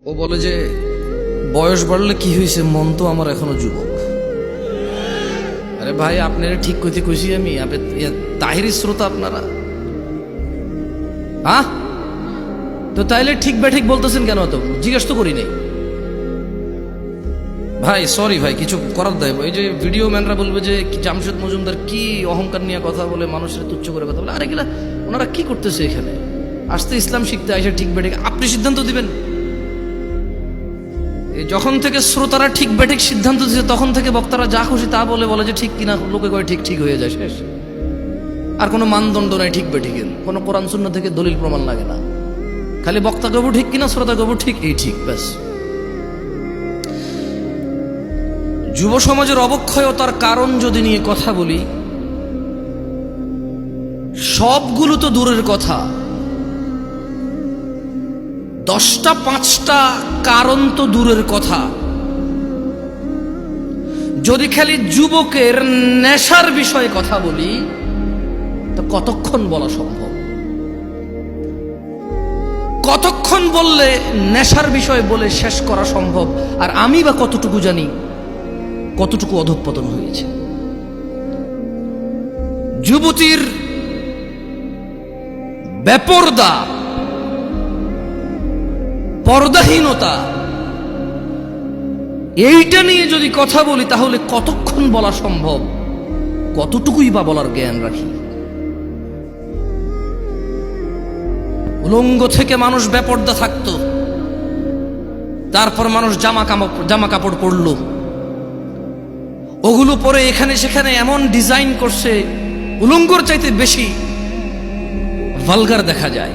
ও বলে যে বয়স বাড়লে কি হয়েছে, মন তো আমার এখনো যুবক। আরে ভাই, আপনারা ঠিক কইতে কইছি আমি, তাহিরি শ্রোতা আপনারা, হ্যাঁ? তো তাইলে ঠিক ঠিক বলতেছেন কেন? তো জিজ্ঞেস তো করি নাই ভাই, সরি ভাই, কিছু করার দেয়। এই যে ভিডিও ম্যানরা বলবে যে জামশেদ মজুমদার কি অহংকার নিয়ে কথা বলে, মানুষের তুচ্ছ করে কথা বলে। আরে গেলা ওনারা কি করতেছে এখানে? আসতে ইসলাম শিখতে আসে, ঠিক বেঠিক আপনি সিদ্ধান্ত দিবেন। যখন থেকে শ্রোতারা ঠিক বেঠিক সিদ্ধান্ত দিচ্ছে, তখন থেকে বক্তারা যা খুশি তা বলে যে ঠিক কিনা, লোকে কয় ঠিক ঠিক হয়ে যায়, শেষ। আর কোনো মানদণ্ড নাই ঠিক বেঠিকের, কোনো কোরআন সুন্নাহ থেকে দলিল প্রমাণ লাগে না, খালি বক্তা কবু ঠিক কিনা, শ্রোতা কবু ঠিক, এই ঠিক, ব্যাস। যুব সমাজের অবক্ষয়তার কারণ যদি নিয়ে কথা বলি, সবগুলো তো দূরের কথা, 10টা 5টা কারণ তো দূরের কথা। যদি খালি যুবকের নেশার বিষয়ে কথা বলি, তো কতক্ষণ বলা সম্ভব? কতক্ষণ বললে নেশার বিষয় বলে শেষ করা সম্ভব? আর আমি বা কতটুকু জানি কতটুকু অধঃপতন হয়েছে। যুবতীর বেপরদা, পর্দাহীনতা, এইটা নিয়ে যদি কথা বলি, তাহলে কতক্ষণ বলা সম্ভব? কতটুকুই বা বলার জ্ঞান রাখি? উলঙ্গ থেকে মানুষ বেপরদা থাকতো, তারপর মানুষ জামা কাপড় পরলো, ওগুলো পরে এখানে সেখানে এমন ডিজাইন করছে, উলঙ্গর চাইতে বেশি ভালগার দেখা যায়।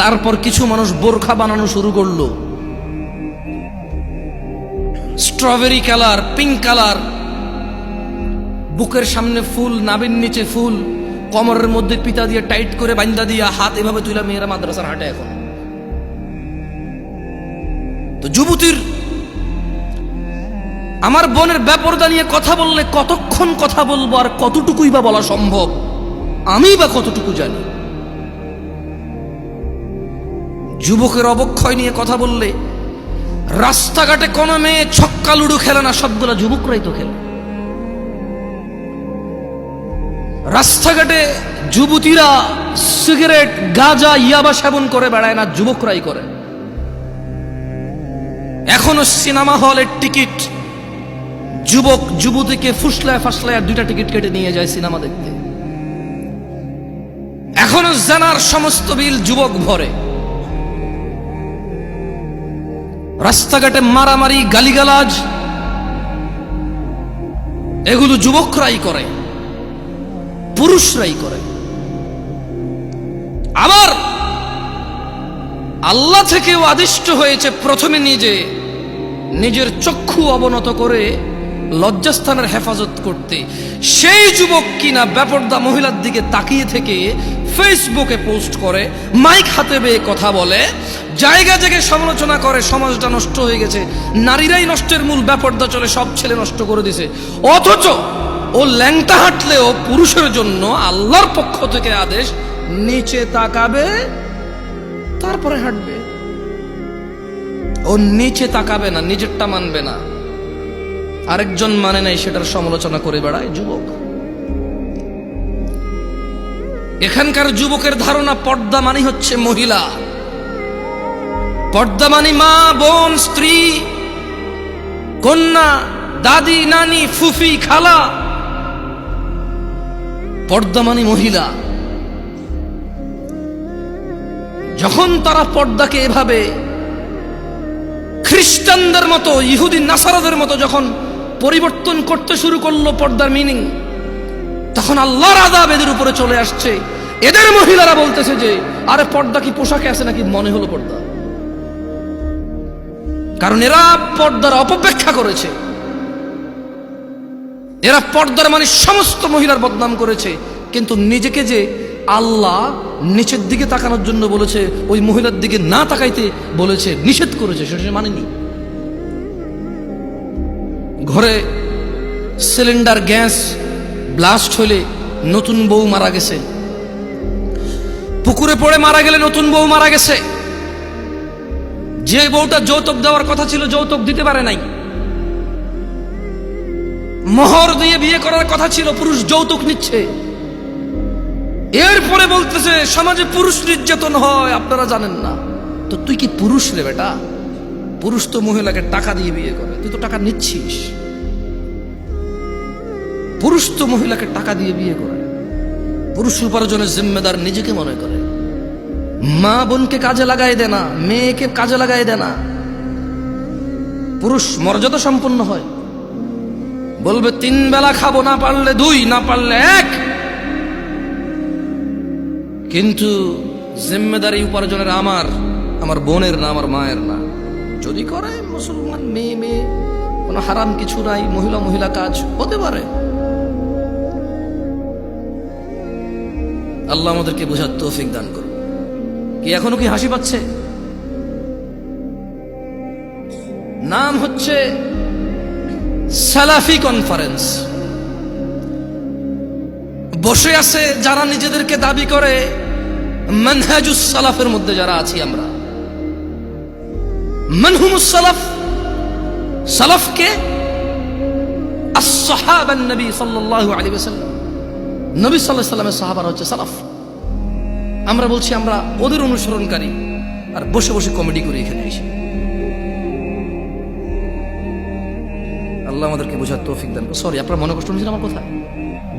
তারপর কিছু মানুষ বোরখা বানানো শুরু করলো, স্ট্রবেরি কালার, পিঙ্ক কালার, বুকের সামনে ফুল, নাভির নিচে ফুল, কোমরের মধ্যে পিতা দিয়ে টাইট করে বান্ধা দিয়া হাত এভাবে তুলে মেয়েরা মাদ্রাসার হাঁটে এখন। তো যুবতীর, আমার বোনের বেপরদা নিয়ে কথা বললে কতক্ষণ কথা বলবো, আর কতটুকুই বা বলা সম্ভব? আমি বা কতটুকু জানি? যুবকের অবক্ষয় নিয়ে কথা বললে, রাস্তাঘাটে কোনো মেয়ে ছক্কা লুডু খেলে না, সবগুলা যুবকরাই তো খেলে। রাস্তাঘাটে যুবতীরা সিগারেট, গাঁজা, ইয়াবা সেবন করে বেড়ায় না, যুবকরাই করে। এখনো সিনেমা হলের টিকিট যুবক যুবতীকে ফুসলায় ফাসলায় 2টা টিকিট কেটে নিয়ে যায় সিনেমা দেখতে। এখনো জানার সমস্ত বিল যুবক ভরে। রাস্তাঘাটে মারামারি, গালিগালাজ, এগুলো যুবকরাই করে, পুরুষরাই করে। আবার আল্লাহ থেকেও আদিষ্ট হয়েছে প্রথমে নিজের চক্ষু অবনত করে লজ্জাস্থানের হেফাজত করতে। সেই যুবক কিনা বেপরদা মহিলার দিকে তাকিয়ে থেকে ফেসবুকে পোস্ট করে, মাইক হাতে বেয়ে কথা বলে, জায়গা জায়গায় সমালোচনা করে, সমাজটা নষ্ট হয়ে গেছে, নারীরাই নষ্টের মূল, বেপরদা চলে, সব ছেলে নষ্ট করে দিছে। অথচ ও ল্যাংটা হাঁটলেও পুরুষের জন্য আল্লাহর পক্ষ থেকে আদেশ, নিচে তাকাবে তারপরে হাঁটবে। ও নিচে তাকাবে না, নিজেরটা মানবে না, আরেকজন মানে নাই, সেটার সমালোচনা করে বেড়ায় যুবক। এখানকার যুবকের ধারণা পর্দা মানে হচ্ছে মহিলা, পর্দা মানে মা, বোন, স্ত্রী, কন্যা, দাদি, নানি, ফুফি, খালা। পর্দা মানে মহিলা। যখন তারা পর্দাকে এভাবে খ্রিস্টানদের মতো, ইহুদি নাসারাদের মতো যখন পরিবর্তন করতে শুরু করলো পর্দার মিনিং, তখন আল্লাহর আযাব এদের উপরে চলে আসছে। এদের মহিলারা বলতেছে যে আরে পর্দা কি পোশাকে আছে নাকি, মনে হলো পর্দা। কারণ এরা পর্দার অপব্যাখ্যা করেছে, এরা পর্দার মানে সমস্ত মহিলার বদনাম করেছে। কিন্তু নিজেকে যে আল্লাহ নিচের দিকে তাকানোর জন্য বলেছে, ওই মহিলার দিকে না তাকাইতে বলেছে, নিষেধ করেছে, সেটা মানেনি। ঘরে সিলিন্ডার গ্যাস ব্লাস্ট হলে নতুন বউ মারা গেছে, পুকুরে পড়ে মারা গেলে নতুন বউ মারা গেছে, যে বউটা যৌতুক দেওয়ার কথা ছিল যৌতুক দিতে পারে নাই, মোহর দিয়ে বিয়ে করার কথা ছিল, পুরুষ যৌতুক নিচ্ছে। এরপরে বলতেছে সমাজে পুরুষ নির্যাতন হয়, আপনারা জানেন না। তো তুই কি পুরুষ রে বেটা? পুরুষ তো মহিলাকে টাকা দিয়ে বিয়ে করে, তুই তো টাকা নিচ্ছিস। পুরুষ তো মহিলাকে টাকা দিয়ে বিয়ে করে, পুরুষ উপার্জনের জিম্মেদার নিজেকে মনে করে। মা বোনকে কাজে লাগাই দেয় না, মেয়েকে কাজে লাগাই দেয় না। পুরুষ মর্যাদা সম্পন্ন হয়, বলবে 3 বেলা খাবো, না পারলে 2, না পারলে 1। কিন্তু জিম্মেদারি উপার্জনের আমার বোনের না, আমার মায়ের না। যদি করে মুসলমান মেয়ে, কোনো হারাম কিছু নাই, মহিলা কাজ হতে পারে। আল্লাহ আমাদেরকে বোঝার তৌফিক দান করুন। কি এখনো কি হাসি পাচ্ছে? নাম হচ্ছে সালাফি কনফারেন্স। বসে আছে যারা নিজেদেরকে দাবি করে মানহাজুস সালাফের মধ্যে যারা আছি আমরা। মানহুমুস সালাফ, সালাফকে আসহাবান নবী সাল্লাল্লাহু আলাইহি ওয়াসাল্লাম, নবী সাল্লাল্লাহু আলাইহি ওয়াসাল্লামের সাহাবারা হচ্ছে সালাফ। আমরা বলছি আমরা ওদের অনুসরণকারী, আর বসে বসে কমেডি করি এখানে এসে। আল্লাহ আমাদেরকে বোঝার তৌফিক দান। সরি, আপনারা মনে কষ্ট নিয়েছেন আমার কথা?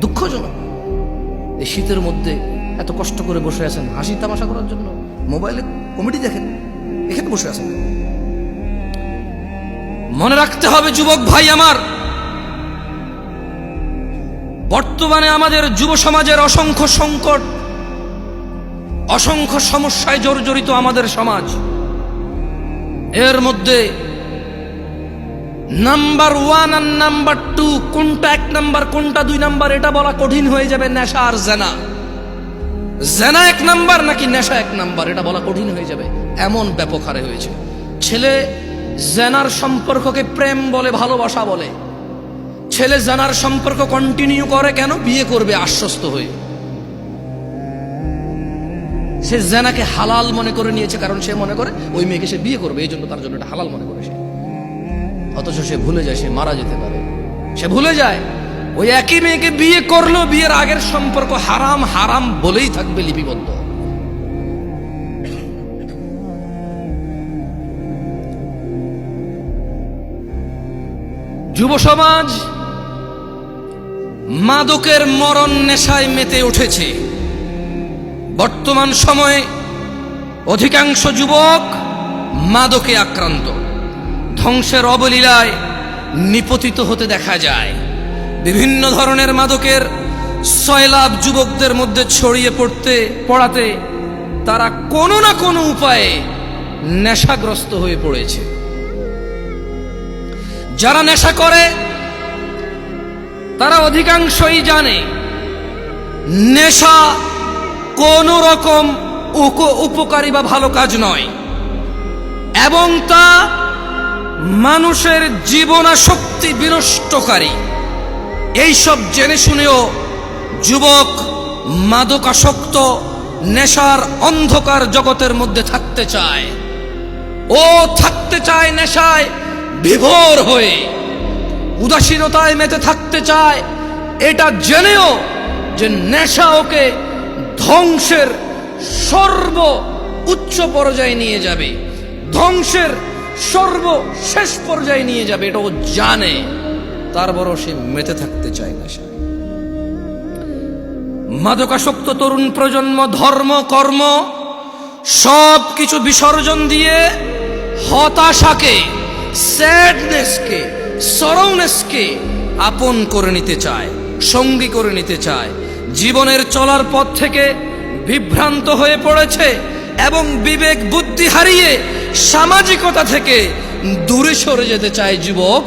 দুঃখজনক। এই শীতের মধ্যে এত কষ্ট করে বসে আছেন হাসি তামাশা করার জন্য, মোবাইলে কমেডি দেখেন, এখানে বসে আছেন। মনে রাখতে হবে যুবক ভাই আমার, বর্তমানে আমাদের যুব সমাজের অসংখ্য সংকট, অসংখ্য সমস্যায় জর্জরিত আমাদের সমাজ। এর মধ্যে নাম্বার 1 আর নাম্বার 2, কোনটা 1 নাম্বার কোনটা 2 নাম্বার এটা বলা কঠিন হয়ে যাবে। নেশা আর জেনা, জেনা 1 নাম্বার নাকি নেশা 1 নাম্বার এটা বলা কঠিন হয়ে যাবে, এমন ব্যাপক হারে হয়েছে। ছেলে জেনার সম্পর্ককে প্রেম বলে, ভালোবাসা বলে। ছেলে জেনার সম্পর্ক কন্টিনিউ করে কেন? বিয়ে করবে আশ্বস্ত হয়ে। সে জেনাকে হালাল মনে করে নিয়েছে, কারণ সে মনে করে ওই মেয়েকে সে বিয়ে করবে, এই জন্য তার জন্য এটা হালাল মনে করে সে। অথচ সে ভুলে যায় সে মারা যেতে পারে। সে ভুলে যায় ওই একই মেয়েকে বিয়ে করলো, বিয়ের আগের সম্পর্ক হারাম হারাম বলেই থাকবে লিপিবদ্ধ। যুব সমাজ মাদকের মরণ নেশায় মেতে উঠেছে। বর্তমান সময়ে অধিকাংশ যুবক মাদকে আক্রান্ত, ধ্বংসের অবলীলায় নিপতিত হতে দেখা যায়। বিভিন্ন ধরনের মাদকের সয়লাভ যুবকদের মধ্যে ছড়িয়ে পড়াতে তারা কোনো না কোনো উপায়ে নেশাগ্রস্ত হয়ে পড়েছে। যারা নেশা করে তারা অধিকাংশই জানে নেশা কোন রকম উপকারী বা ভালো কাজ নয়, এবং তা মানুষের জীবনাশক্তি বিনষ্টকারী। এইসব জেনে শুনেও যুবক মাদকাসক্ত নেশার অন্ধকার জগতের মধ্যে থাকতে চায়। ও থাকতে চায় নেশায় বিভোর হয়ে, উদাসীনতায় মেতে থাকতে চায়, এটা জেনেও যে নেশা ওকে ধ্বংসের সর্ব উচ্চ পর্যায়ে নিয়ে যাবে, ধ্বংসের সর্বশেষ পর্যায়ে নিয়ে যাবে, এটা ও জানে, তারপরও সে মেতে থাকতে চায় নেশা। মাদকাসক্ত তরুণ প্রজন্ম ধর্ম কর্ম সব কিছু বিসর্জন দিয়ে হতাশাকে, স্যাডনেসকে, সরৌনেসকে আপন করে নিতে চায়, সঙ্গী করে নিতে চায়। জীবনের চলার পথ থেকে বিভ্রান্ত হয়ে পড়েছে এবং বিবেক বুদ্ধি হারিয়ে সামাজিকতা থেকে দূরে সরে যেতে চায় যুবক,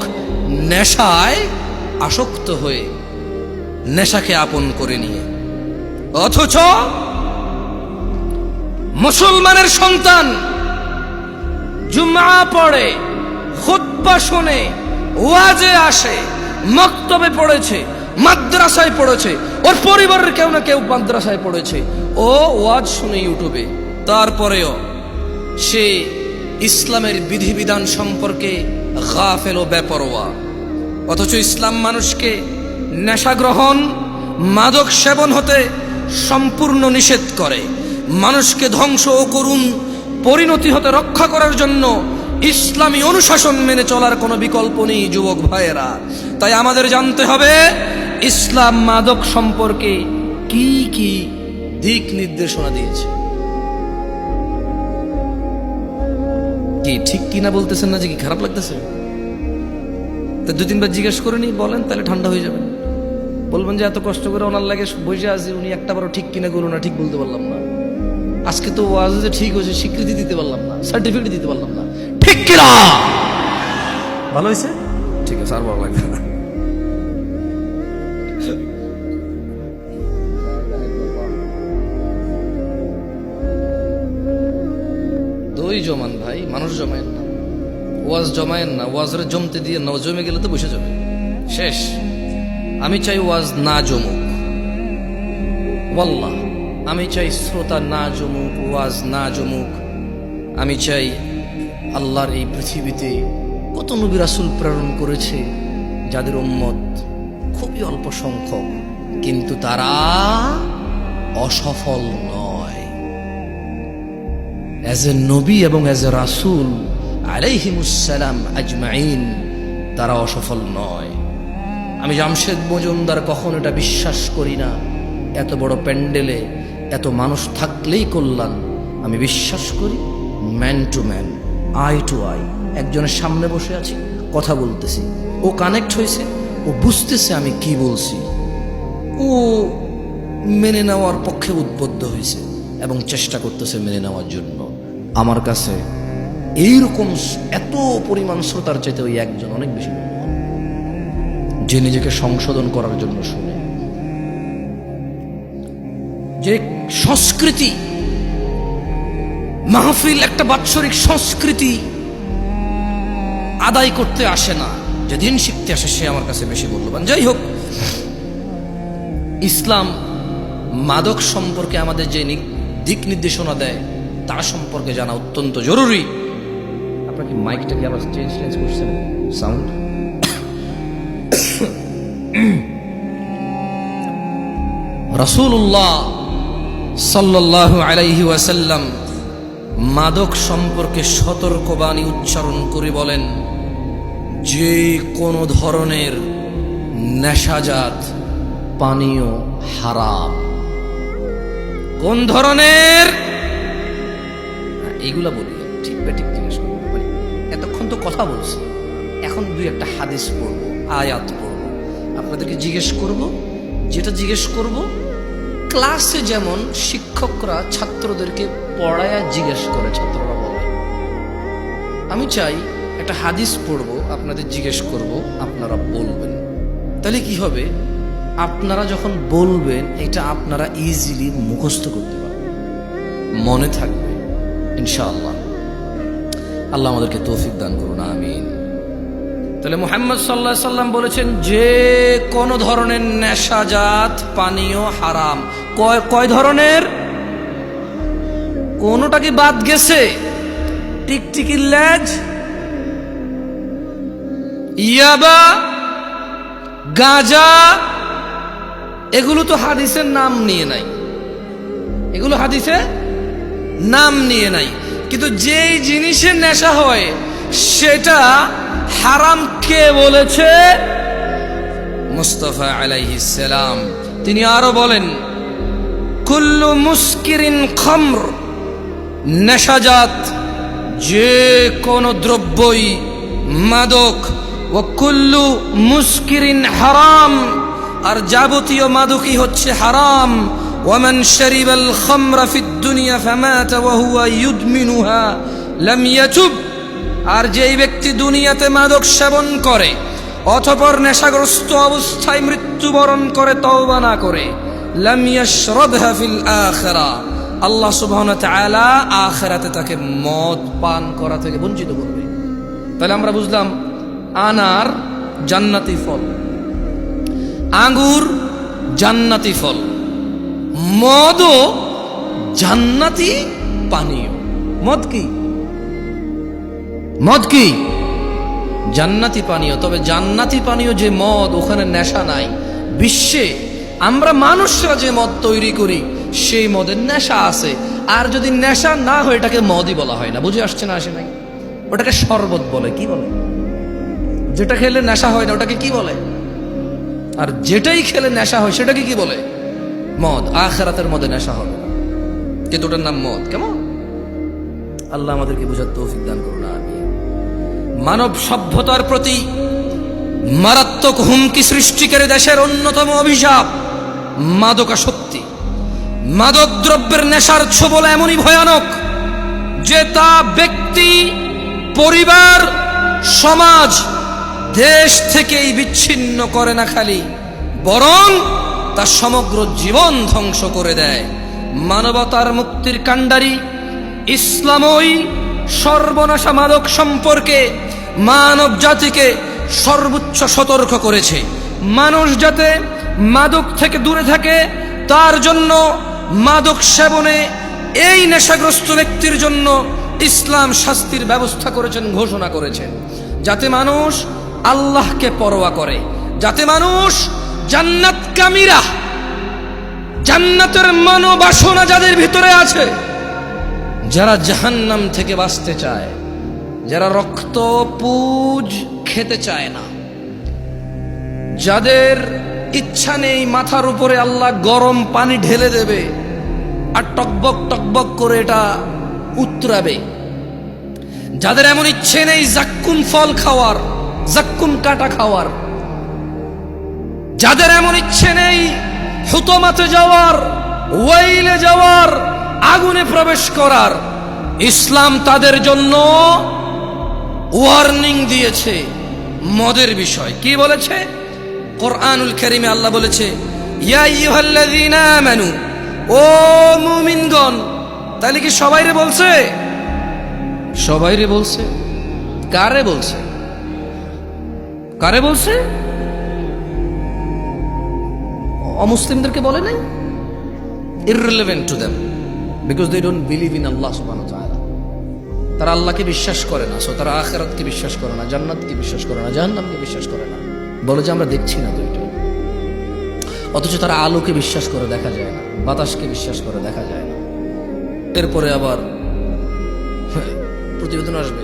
নেশায় আসক্ত হয়ে, নেশাকে আপন করে নিয়ে। অথচ মুসলমানের সন্তান জুমআ পড়ে, খুতবা শুনে, ওয়াজে আসে, মক্তবে পড়েছে, মাদ্রাসায় পড়েছে, ওর পরিবারের কেউ না কেউ মাদ্রাসায় পড়েছে, ও ওয়াজ শুনে ইউটিউবে, তারপরেও সে ইসলামের বিধিবিধান সম্পর্কে গাফেল ও বেপরোয়া। অথচ ইসলাম মানুষকে নেশা গ্রহণ, মাদক সেবন হতে সম্পূর্ণ নিষেধ করে। মানুষকে ধ্বংস ও করুণ পরিণতি হতে রক্ষা করার জন্য ইসলামী অনুশাসন মেনে চলার কোনো বিকল্প নেই যুবক ভাইয়েরা। তাই আমাদের জানতে হবে ইসলাম মাদক সম্পর্কে কি কি দিক নির্দেশনা দিয়েছে। কি ঠিক কিনা বলতেছেন না যে কি খারাপ লাগতেছে? তা দু তিনবার জিজ্ঞেস করে নি, বলেন, তাহলে ঠান্ডা হয়ে যাবেন। বলবেন যে এত কষ্ট করে ওনার লাগে বসে আছি, উনি একটা বারো ঠিক কিনা করুন না, ঠিক বলতে পারলাম না। আজকে তো ওয়াজ যে ঠিক হয়েছে স্বীকৃতি দিতে পারলাম না, সার্টিফিকেট দিতে পারলাম না, ঠিক কিনা? ভালো হয়েছে, ঠিক আছে, আর ভালো লাগবে না। দই জমান ভাই, মানুষ জমায়েন না, ওয়াজ জমায়েন না, ওয়াজরে জমতে দিয়ে না, জমে গেলে তো বসে যাবে, শেষ। আমি চাই ওয়াজ না জমুক, ওয়াল্লাহ আমি চাই শ্রোতা না জমুক, ওয়াজ না জমুক। আমি চাই আল্লাহর এই পৃথিবীতে কত নবী রাসূল প্রেরণ করেছে যাদের উম্মত খুবই অল্প সংখ্যক, কিন্তু তারা অসফল নয়। অ্যাজ এ নবী এবং অ্যাজ এ রাসূল আলাইহিমুসসালাম আজমাইন তারা অসফল নয়। আমি জামশেদ মজুমদার কখন এটা বিশ্বাস করি না এত বড় প্যান্ডেলে এত মানুষ থাকলেই কল্যাণ। আমি বিশ্বাস করি man to man, eye to eye, একজনের সামনে বসে আছি, কথা বলতেছি, ও কানেক্ট হয়েছে, ও বুঝতেছে আমি কি বলছি, ও মেনে নেওয়ার পক্ষে উদ্বুদ্ধ হয়েছে এবং চেষ্টা করতেছে মেনে নেওয়ার জন্য। আমার কাছে এইরকম এত পরিমাণ শ্রোতার চাইতে ওই একজন অনেক বেশি মূল্যবান, যে নিজেকে সংশোধন করার জন্য শুনে। যে সংস্কৃতি মাহফিল একটা বাৎসরিক সংস্কৃতি আদায় করতে আসে না, যে দিন শিখতে আসে, সে আমার কাছে বেশি মূল্যবান। যাই হোক, ইসলাম মাদক সম্পর্কে আমাদের যে দিক নির্দেশনা দেয় তা সম্পর্কে জানা অত্যন্ত জরুরি। আপনার কি মাইকটা কি আবার চেঞ্জ করছেন সাউন্ড? রাসূলুল্লাহ সাল্লাল্লাহু আলাইহি ওয়াসাল্লাম মাদক সম্পর্কে সতর্কবাণী উচ্চারণ করে বলেন, যে কোনো ধরনের নেশাজাত পানীয় হারাম। কোন ধরনের? এইগুলা বলি ঠিক ঠিক জিজ্ঞেস করবো, এতক্ষণ তো কথা বলছি, এখন দুই একটা হাদিস পড়বো, আয়াত পড়বো, আপনাদেরকে জিজ্ঞেস করব। যেটা জিজ্ঞেস করব ক্লাসে যেমন শিক্ষকরা ছাত্রদেরকে পড়ায়া জিজ্ঞেস করে, ছাত্ররা বলে, আমি চাই একটা হাদিস পড়বো, আপনাদের জিজ্ঞেস করব, আপনারা বলবেন। তাহলে কি হবে? আপনারা যখন বলবেন এটা আপনারা ইজিলি মুখস্থ করতে পারবেন, মনে থাকবে ইনশাআল্লাহ। আল্লাহ আমাদেরকে তৌফিক দান করুন, আমিন। তাহলে মুহাম্মদ সাল্লাল্লাহু আলাইহি সাল্লাম বলেছেন যে কোন ধরনের নেশাজাত পানীয় হারাম। কয় ধরনের? কোনটা কি বাদ গেছে? টিকটিকির লেজ, ইয়াবা, গাঁজা, এগুলো তো হাদিসের নাম নিয়ে নাই, এগুলো হাদিসে নাম নিয়ে নাই। কিন্তু যেই জিনিসের নেশা হয় সেটা হারাম কে বলেছে? মুস্তাফা আলাইহিস সালাম। তিনি আরো বলেন, কুল্লু মুস্কিরিন খামর, নেশাজাত যে কোন দ্রব্যই মাদক, ও কুল্লু মুস্কিরিন হারাম, আর যাবতীয় মাদকই হচ্ছে হারাম। ওয়ামান শারিবাল খামরা ফিদ দুনিয়া ফামাতা ওয়া হুয়া ইউদমিনুহা লাম ইয়াতুব, আর যেই ব্যক্তি দুনিয়াতে মাদক সেবন করে অতঃপর নেশাগ্রস্ত অবস্থায় মৃত্যুবরণ করে তওবা না করে, লাম ইয়াশরাবহা ফিল আখিরা, আল্লাহ সুবহানাহু ওয়া তাআলা আখিরাতে তাকে মদ পান করা থেকে বঞ্চিত করবে। তাহলে আমরা বুঝলাম আনার জান্নাতি ফল, আঙ্গুর জান্নাতি ফল, মদও জান্নাতি পানীয়। মদ কি? মদ কি? জান্নাতি পানীয়। তবে জান্নাতি পানীয় যে মদ, ওখানে নেশা নাই। বিশ্বে আমরা মানুষরা যে মদ তৈরি করি সেই মদের নেশা আছে। আর যদি নেশা না হয় এটাকে মদই বলা হয় না। বুঝে আসছে না? আসে নাই? ওটাকে শরবত বলে। কি বলে? যেটা খেলে নেশা হয় না ওটাকে কি বলে? আর যেটাই খেলে নেশা হয় সেটাকে কি বলে? মদ। আখিরাতের মদে নেশা হবে না, কিন্তু ওটার নাম মদ। কেমন? আল্লাহ আমাদেরকে বুঝার তৌফিক দান করুন। আমিন। মানব সভ্যতার প্রতি মারাত্মক হুমকি সৃষ্টিকারী দেশের অন্যতম অভিশাপ মাদকাসক্তি। মাদক দ্রব্যের নেশার ছোবল এমনই ভয়ানক যে তা ব্যক্তি, পরিবার, সমাজ, দেশ থেকেই বিচ্ছিন্ন করে না খালি, বরং তা সমগ্র জীবন ধ্বংস করে দেয়। মানবতার মুক্তির কাণ্ডারি ইসলামই সর্বনাশা মাদক সম্পর্কে মানব জাতিকে সর্বোচ্চ সতর্ক করেছে। মানুষ যাতে মাদক থেকে দূরে থাকে তার জন্য মাদক সেবনে এই নেশাগ্রস্ত ব্যক্তির জন্য ইসলাম শাস্তির ব্যবস্থা করেছেন, ঘোষণা করেছেন, যাতে মানুষ আল্লাহকে পরোয়া করে, যাতে মানুষ জান্নাতকামীরা, জান্নাতের মনোবাসনা যাদের ভিতরে আছে, যারা জাহান্নাম থেকে বাঁচতে চায়, যারা রক্ত পুজ খেতে চায় না, যাদের ইচ্ছা নেই মাথার উপরে আল্লাহ গরম পানি ঢেলে দেবে আর টকবক টকবক করে এটা উতরাবে, যাদের এমন ইচ্ছে নেই জাক্কুম ফল খাওয়ার, জাক্কুম কাটা খাওয়ার, যাদের এমন ইচ্ছে নেই হুতমাতে যাওয়ার, ওয়াইলে যাওয়ার, আগুনে প্রবেশ করার, ইসলাম তাদের জন্য ওয়ার্নিং দিয়েছে মদের বিষয়। কি বলেছে? কোরআনুল কারীমে আল্লাহ বলেছে, ইয়া আইয়ুহাল্লাযীনা আমানু, ও মুমিনগণ। তাহলে কি সবাইরে বলছে? সবাইরে বলছে। কারে বলছে? কারে বলছে? অমুসলিমদেরকে বলে নাই? irrelevant to them because they don't believe in Allah subhanahu wa ta'ala. তারা আল্লাহকে বিশ্বাস করে না, সো তারা আখিরাতকে বিশ্বাস করে না, জান্নাতকে বিশ্বাস করে না, জাহান্নামকে বিশ্বাস করে না। বলে যে আমরা দেখছি না দুইটা। অথচ তারা আলোকে বিশ্বাস করে, দেখা যায় না, বাতাসকে বিশ্বাস করে, দেখা যায় না। এরপরে আবার প্রতিবেদন আসবে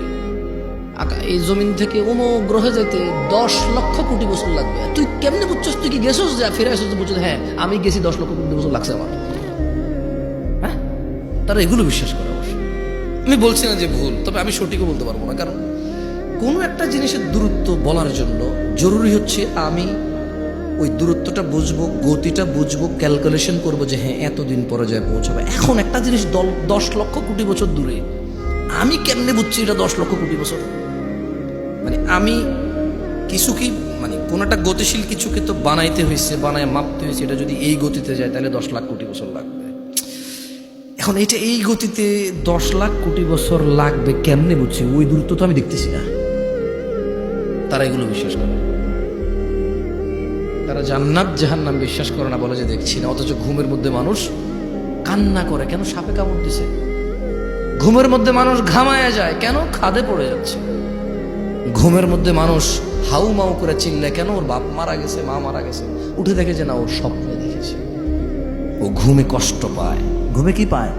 এই জমিন থেকে অমুক গ্রহে যেতে 10 লক্ষ কোটি বছর লাগবে। তুই কেমনে বুঝছস? তুই কি গেছস? যা ফিরে আসছিস বুঝছিস? হ্যাঁ, আমি গেছি, 10 লক্ষ কোটি বছর লাগছে আমার। হ্যাঁ, তারা এগুলো বিশ্বাস করে। অবশ্যই আমি বলছি না যে ভুল, তবে আমি সঠিকও বলতে পারবো না, কারণ কোনো একটা জিনিসের দূরত্ব বলার জন্য জরুরি হচ্ছে আমি ওই দূরত্বটা বুঝবো, গতিটা বুঝবো, ক্যালকুলেশন করবো যে হ্যাঁ এতদিন পরে যায় পৌঁছাবে। এখন একটা জিনিস 10 লক্ষ কোটি বছর দূরে, আমি কেমনে বুঝছি এটা 10 লক্ষ কোটি বছর? মানে আমি কিছু কি, মানে কোন একটা গতিশীল কিছুকে তো বানাইতে হয়েছে, বানায় মাপতে হয়েছে। এটা যদি এই গতিতে যায় তাহলে 10 লাখ কোটি বছর লাগবে। এখন এটা এই গতিতে 10 লাখ কোটি বছর লাগবে কেমনে বুঝছি? ওই দূরত্ব তো আমি দেখতেছি না। তারা এগুলো বিশ্বাস করে। তারা জান্নাত জাহান্নাম বিশ্বাস করে না, বলে যে দেখছি না। অথচ ঘুমের মধ্যে মানুষ কান্না করে, কেন? সাপে কামড় দিছে। ঘুমের মধ্যে মানুষ ঘামায়া যায়, কেন? খাদে পড়ে যাচ্ছে। ঘুমের মধ্যে মানুষ হাউ মাউ করে চিল্লায়, কেন? ওর বাপ মারা গেছে, মা মারা গেছে। উঠে দেখে যে না, ওর স্বপ্নে দেখেছে। ও ঘুমে কষ্ট পায়। ঘুমে কি পায়?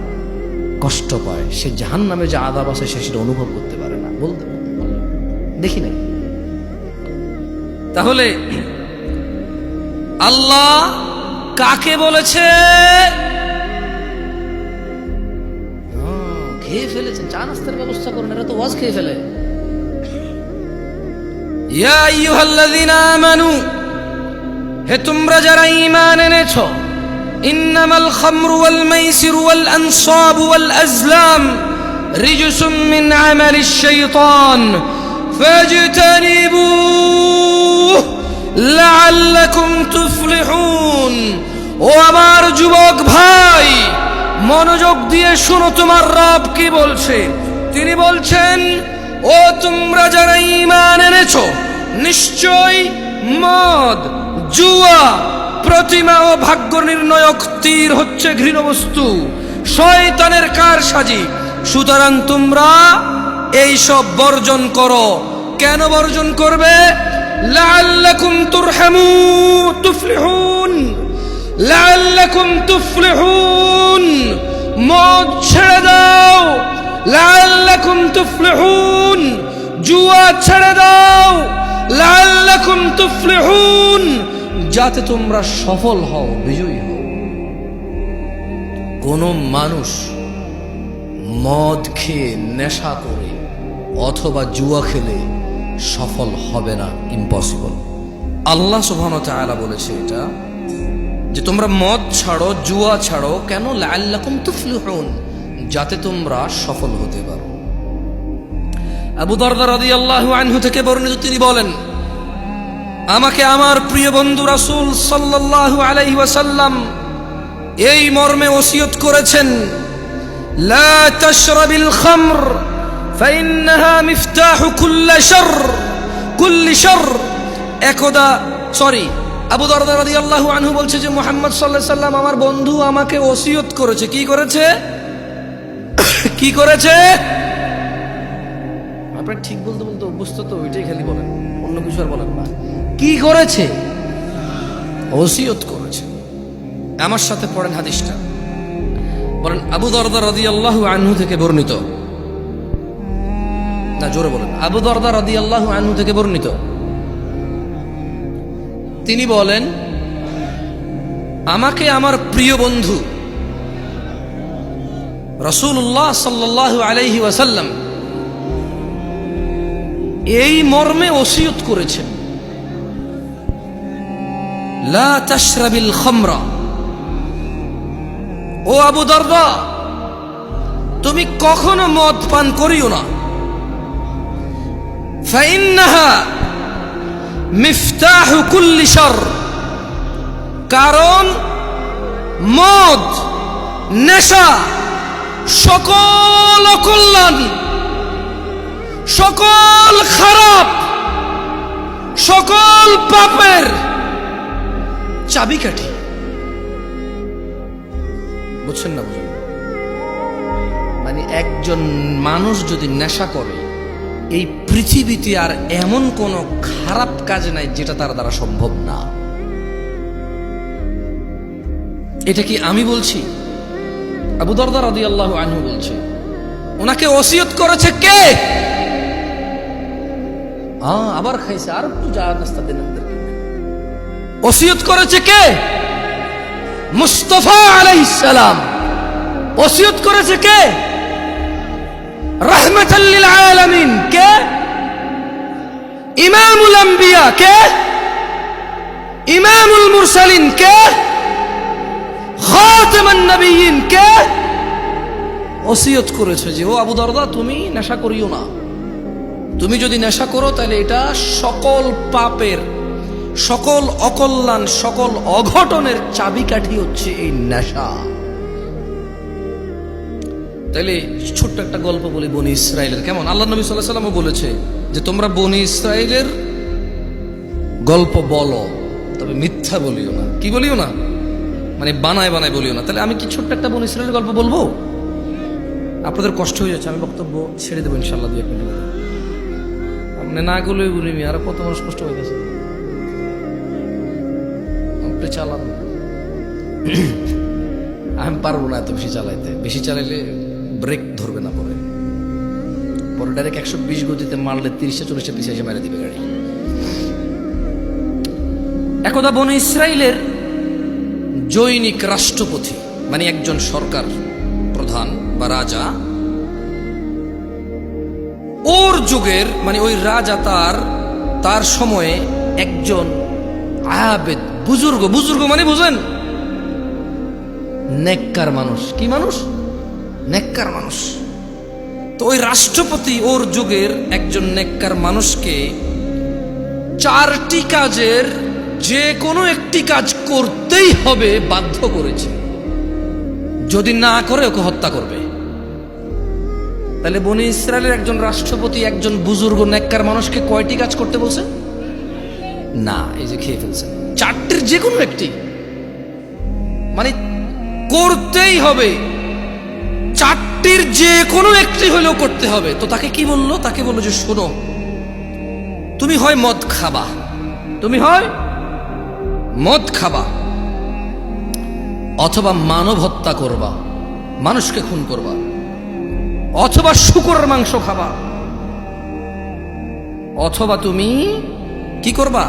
কষ্ট পায়। সে জাহান্নামে যে আযাব আছে সে সেটা অনুভব করতে পারে না। বলতে দেখি নাই। তাহলে আল্লাহ কাকে বলেছে? খেয়ে ফেলেছেন, চা নাস্তার ব্যবস্থা করেন, এরা তো ওয়াজ খেয়ে ফেলে। ইয়া আইয়ুহাল্লাযীনা আমানু, হে তোমরা যারা ঈমান এনেছো, ইন্নামাল খামরু ওয়াল মাইসিরু ওয়াল আনসাবু ওয়াল আজলাম রিজসুম মিন আমালিশ শাইতান ফাজতানিবুহু লাআল্লাকুম তুফলিহুন। ও আমার যুবক ভাই, মনোযোগ দিয়ে শোনো, তোমার রব কি বলছে। তিনি বলছেন, ও তোমরা যারা ঈমান এনেছো, নিশ্চয় মদ, জুয়া, প্রতিমা ও ভাগ্য নির্ণয়ক তীর হচ্ছে ঘৃণ্য বস্তু, শয়তানের কারসাজি। সুতরাং তোমরা এই সব বর্জন করো। কেন বর্জন করবে? লাআল্লাকুম তুফলিহুন, লাআল্লাকুম তুফলিহুন। মদ ছেড়ে দাও, লাআল্লাকুম তুফলিহুন। জুয়া ছেড়ে দাও, লাআল্লাকুম তুফলিহুন, যাতে তোমরা সফল হও, বিজয়ী হও। কোন মানুষ মদ খেয়ে নেশা করে অথবা জুয়া খেলে সফল হবে না, ইম্পসিবল। আল্লাহ সুবহানাহু ওয়া তাআলা বলেছে এটা, যে তোমরা মদ ছাড়ো, জুয়া ছাড়ো। কেন? লাআল্লাকুম তুফলিহুন, যাতে তোমরা সফল হতে পারো। আবু দারদা রাদিয়াল্লাহু আনহু থেকে বর্ণিত, তিনি বলেন, আমাকে আমার প্রিয় বন্ধু রাসূল সাল্লাল্লাহু আলাইহি ওয়াসাল্লাম এই মর্মে ওসিয়ত করেছেন, লা তাশরাবিল খামর ফাইন্নাহা মিফতাহু কুল্লি শারর। একদা আবু দারদা রাদিয়াল্লাহু আনহু বলছে যে মুহাম্মদ সাল্লাল্লাহু আলাইহি ওয়াসাল্লাম আমার বন্ধু আমাকে ওসিয়ত করেছে। কি করেছে? কি করেছে? আপনারা ঠিক বলতে বলতে অভ্যস্ত তো, ওইটাই খালি বলেন, অন্য কিছু আর বলেন না। কি করেছে? ওসিয়ত করেছে। আমার সাথে পড়েন হাদিসটা, বলেন আবু দারদা রাদিয়াল্লাহু আনহু থেকে বর্ণিত, না জোরে বলেন, আবু দারদা রাদিয়াল্লাহু আনহু থেকে বর্ণিত, তিনি বলেন, আমাকে আমার প্রিয় বন্ধু রাসূলুল্লাহ সাল্লাল্লাহু আলাইহি ওয়াসাল্লাম এই মর্মে ওসিয়ত করেছেন, লা তাশরাবিল খামরা। ও আবু দারদা, তুমি কখনো মদ পান করিও না। ফাইন্নাহা মিফতাহু কুল্লি শারর, কারণ মদ, নেশা সকল অকল্যাণ, সকল খারাপ, সকল পাপের চাবিকাঠি। বুঝছেন না? বুঝুন, মানে একজন মানুষ যদি নেশা করে, এই পৃথিবীতে আর এমন কোন খারাপ কাজ নাই যেটা তার দ্বারা সম্ভব না। এটা কি আমি বলছি? আবু দারদা রাদিয়াল্লাহু আনহু বলছে। ওনাকে ওসিয়ত করেছে কে? আবার খাইছে, আর একটু যা নাস্তা দেন। ওসিয়ত করেছে কে? মুস্তাফা আলাইহিস সালাম। ওসিয়ত করেছে কে? রাহমাতাল লিল আলামিন। কে? ইমামুল আম্বিয়া। কে? ইমামুল মুরসালিন। কে? খাতামান নবিয়্যিন। কে? ওসিয়ত করেছে যে ও আবু দারদা, তুমি নেশা করিও না। তুমি যদি নেশা করো তাহলে এটা সকল পাপের, সকল অকল্যাণ, সকল অঘটনের চাবিকাঠি হচ্ছে এই নেশা। তাইলে ছোট্ট একটা গল্প বলি বনি ইসরাইলের। কেমন? আল্লাহ নবী সাল্লাল্লাহু আলাইহি ওয়াসাল্লামও বলেছে যে তোমরা বনি ইসরাইলের গল্প বলো, তবে মিথ্যা বলিও না। কি বলিও না? মানে বানায় বানায় বলিও না। তাহলে আমি কি ছোট্ট একটা বনি ইসরাইলের গল্প বলবো? আপনাদের কষ্ট হয়ে যাচ্ছে, আমি বক্তব্য ছেড়ে দেবো ইনশাআল্লাহ 2-1 মিনিট। আপনি না গেলেই বলি, আর কত মানুষ কষ্ট হয়ে গেছে। আপনি চালান, আমি পারবো না এত বেশি চালাইতে। বেশি চালাইলে ব্রেক ধরবে না, পরে ডাইরেক্ট 120 গতিতে মারলে 30-40 পিছে এসে মেরে দিবে গাড়ি। একদা বনি ইসরাইলের জৈনিক রাষ্ট্রপতি, মানে একজন সরকার প্রধান বা রাজা, ওর যুগের, মানে ওই রাজা তার সময়ে একজন আবেদ, বুজুর্গ মানে বুঝেন, নেককার মানুষ। কি মানুষ? নেককার মানুষ। তো ওই রাষ্ট্রপতি ওর যুগের একজন নেককার মানুষকে 4টি কাজের যে কোনো একটি কাজ করতেই হবে বাধ্য করেছে। যদি না করে ওকে হত্যা করবে। তাহলে বনি ইসরায়েলের একজন রাষ্ট্রপতি একজন বুজুর্গ নেককার মানুষকে কয়টি কাজ করতে বলছে? না, এই যে খেয়ে ফেলছেন। 4টির যে কোনো একটি, মানে করতেই হবে। চারটির যে কোনো একটি হলেও করতে হবে। তো তাকে কি বললো? তাকে বললো যে শোনো, তুমি হয় মদ খাবা, তুমি হয় মদ খাবা, অথবা মানব হত্যা করবা, মানুষকে খুন করবা, অথবা শূকরের মাংস খাবা, অথবা তুমি কি করবা?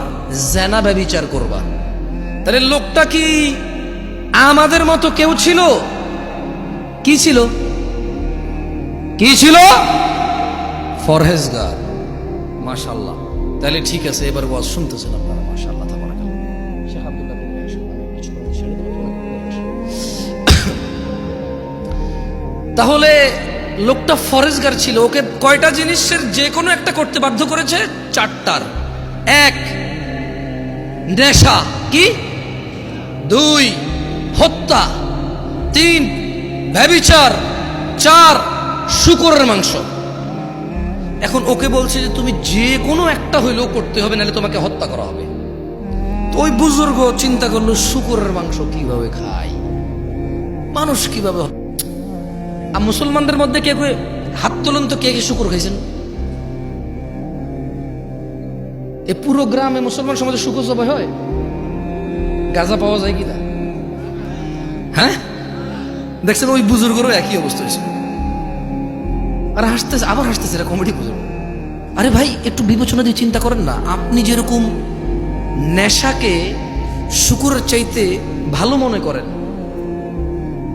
জেনা ব্যভিচার করবা। তাহলে লোকটা কি আমাদের মতো কেউ ছিল? কি ছিল? কি ছিল? ফরহেজগার। মাশাআল্লাহ। তাহলে ঠিক আছে, এবার ওয়াজ শুনতেছেন আপনারা। মাশাআল্লাহ, তাবারাকাল্লাহ। শেখ আব্দুল্লাহ বিন হাশিম, তাহলে লোকটা ফরেজগার ছিল। ওকে কয়টা জিনিসের যে কোনো একটা করতে বাধ্য করেছে? চারটার। এক, নেশা। কি? দুই, হত্যা। তিন, ব্যভিচার। চার, শূকরের মাংস। এখন ওকে বলছে যে তুমি যে কোনো একটা হইলেও করতে হবে, নাহলে তোমাকে হত্যা করা হবে। তো ওই বুজুর্গ চিন্তা করলো, শূকরের মাংস কিভাবে খায়, মানুষ কিভাবে। মুসলমানদের মধ্যে কে কে হাত তুলুন তো, কে কে শূকর খাইছেন? এ পুরো গ্রামে মুসলমান সমাজে শূকর জবাই হয়? গাঁজা পাওয়া যায় কিনা? হ্যাঁ, দেখছেন ওই বুজুর্গেরও একই অবস্থা হয়েছে। আর হাসতেছে, আবার হাসতেছে, এটা কমেডি বুজুর্গ। আরে ভাই, একটু বিবেচনা দিয়ে চিন্তা করেন না। আপনি যেরকম নেশাকে শূকরের চাইতে ভালো মনে করেন,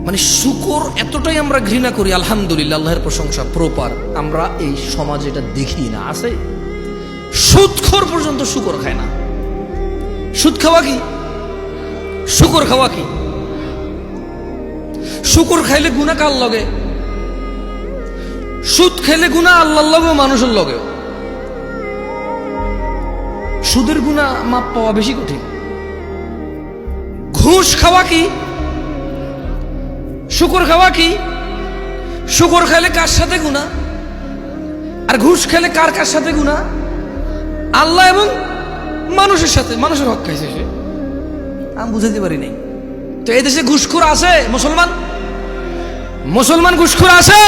মানে শূকর এতটাই আমরা ঘৃণা করি, আলহামদুলিল্লাহ, আল্লাহর প্রশংসা, প্রপার আমরা এই সমাজে এটা দেখি না। আছে সুদখোর পর্যন্ত শূকর খায় না। সুদ খাওয়া কি? শূকর খাওয়া কি? শূকর খাইলে গুনাহ কার লগে? সুদ খাইলে গুনাহ আল্লাহর লগে, মানুষের লগে। সুদের গুনাহ মাপ পাওয়া বেশি কঠিন। ঘুষ খাওয়া কি? শূকর খাওয়া কি? শূকর খাইলে কার সাথে গুনাহ, আর ঘুষ খেলে কার কার সাথে গুনাহ? আল্লাহ এবং মানুষের সাথে। মানুষের হক খাইছে সে, আমি বুঝাতে পারি নাই। তো এই দেশে ঘুষখোর আছে? মুসলমান ঘুষখোর আছে?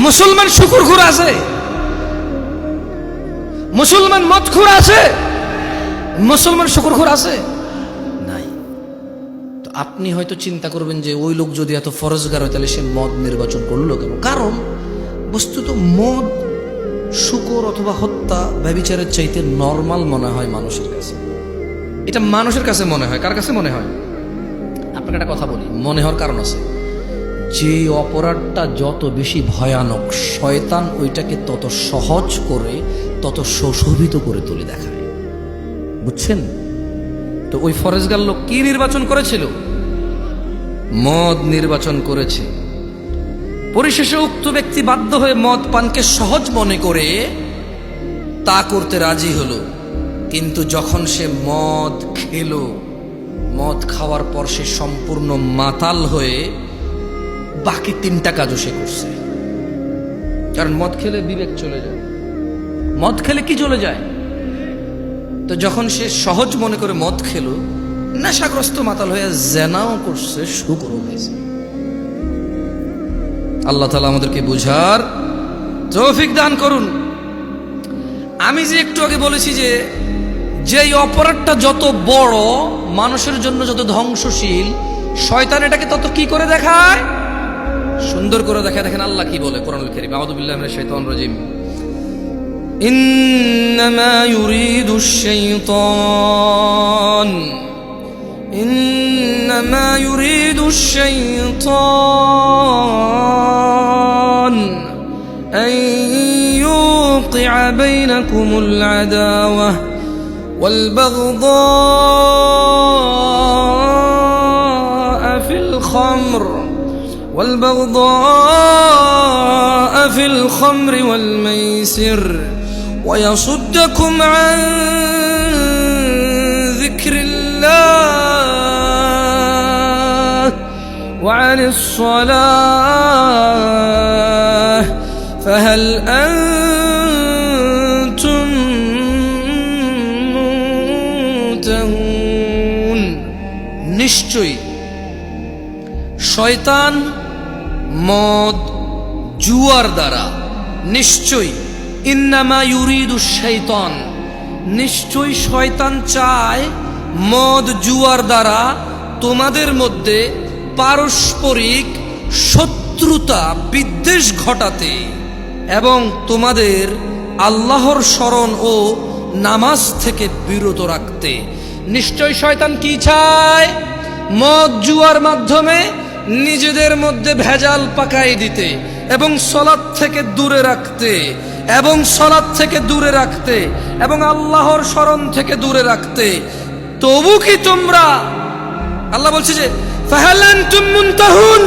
মুসলমান শূকরখোর আছে? মুসলমান মদখোর আছে? মুসলমান শূকরখোর আছে? নাই। তো আপনি হয়তো চিন্তা করবেন যে ওই লোক যদি এত ফরজগার হয়, তাহলে সে মদ নির্বাচন করলো কেন? কারণ বস্তুত মদ, শূকর অথবা হত্যা, ব্যভিচারের চাইতে নরমাল মনে হয় মানুষের কাছে। এটা মানুষের কাছে মনে হয়। কার কাছে মনে হয়? আপনাকে একটা কথা বলি, মনে হওয়ার কারণ আছে। যে অপরাধটা যত বেশি ভয়ানক, শয়তান ওইটাকে তত সহজ করে, তত সুশোভিত করে তুলে দেখায়। বুঝছেন? তো ওই ফরেজগার লোক কি নির্বাচন করেছিল? মদ নির্বাচন করেছে। পরিশেষে উক্ত ব্যক্তি বাধ্য হয়ে মদ পানকে সহজ মনে করে তা করতে রাজি হলো। কিন্তু যখন সে মদ খেলো, মদ খাওয়ার পর সে সম্পূর্ণ মাতাল হয়ে বাকি তিনটা কাজও সে করছে। কারণ মদ খেলে বিবেক চলে যায়। মদ খেলে কি চলে যায়? তো যখন সে সহজ মনে করে মদ খেলো, নেশাগ্রস্ত মাতাল হয়ে জেনাও করছে, শূকরও খাইছে। আল্লাহ তাআলা আমাদেরকে বুঝার তৌফিক দান করুন। আমি যে একটু আগে বলেছি যে যেই অপরাধটা যত বড়, মানুষের জন্য যত ধ্বংসশীল, শয়তান এটাকে তত কি করে দেখায়? সুন্দর করে দেখায়। দেখেন আল্লাহ কি বলে কোরআনুল কারীম, আউযু বিল্লাহি মিনাশ শাইতানির রাজীম। ইন্নামা ইউরিদুশ শাইতান إنما يريد الشيطان أن يوقع بينكم العداوة والبغضاء في الخمر والميسر ويصدكم عن ذكر الله وعن الصلاة فهل أنتم منتهون। নিশ্চয়ই শয়তান মদ, জুয়ার দ্বারা। নিশ্চয়ই ইন্নামা ইউরিদু শাইতান, নিশ্চয়ই শয়তান চায় মদ জুয়ার দ্বারা তোমাদের মধ্যে পারস্পরিক শত্রুতা বিদ্বেষ ঘটাতে এবং তোমাদের আল্লাহর স্মরণ ও নামাজ থেকে বিরত রাখতে। নিশ্চয় শয়তান কি চায়? মদ জুয়ার মাধ্যমে নিজেদের মধ্যে ভেজাল পাকাই দিতে এবং সলাৎ থেকে দূরে রাখতে এবং আল্লাহর স্মরণ থেকে দূরে রাখতে। তবু কি তোমরা, আল্লাহ বলছে যে ফাহাল আনতুম মুনতাহুন,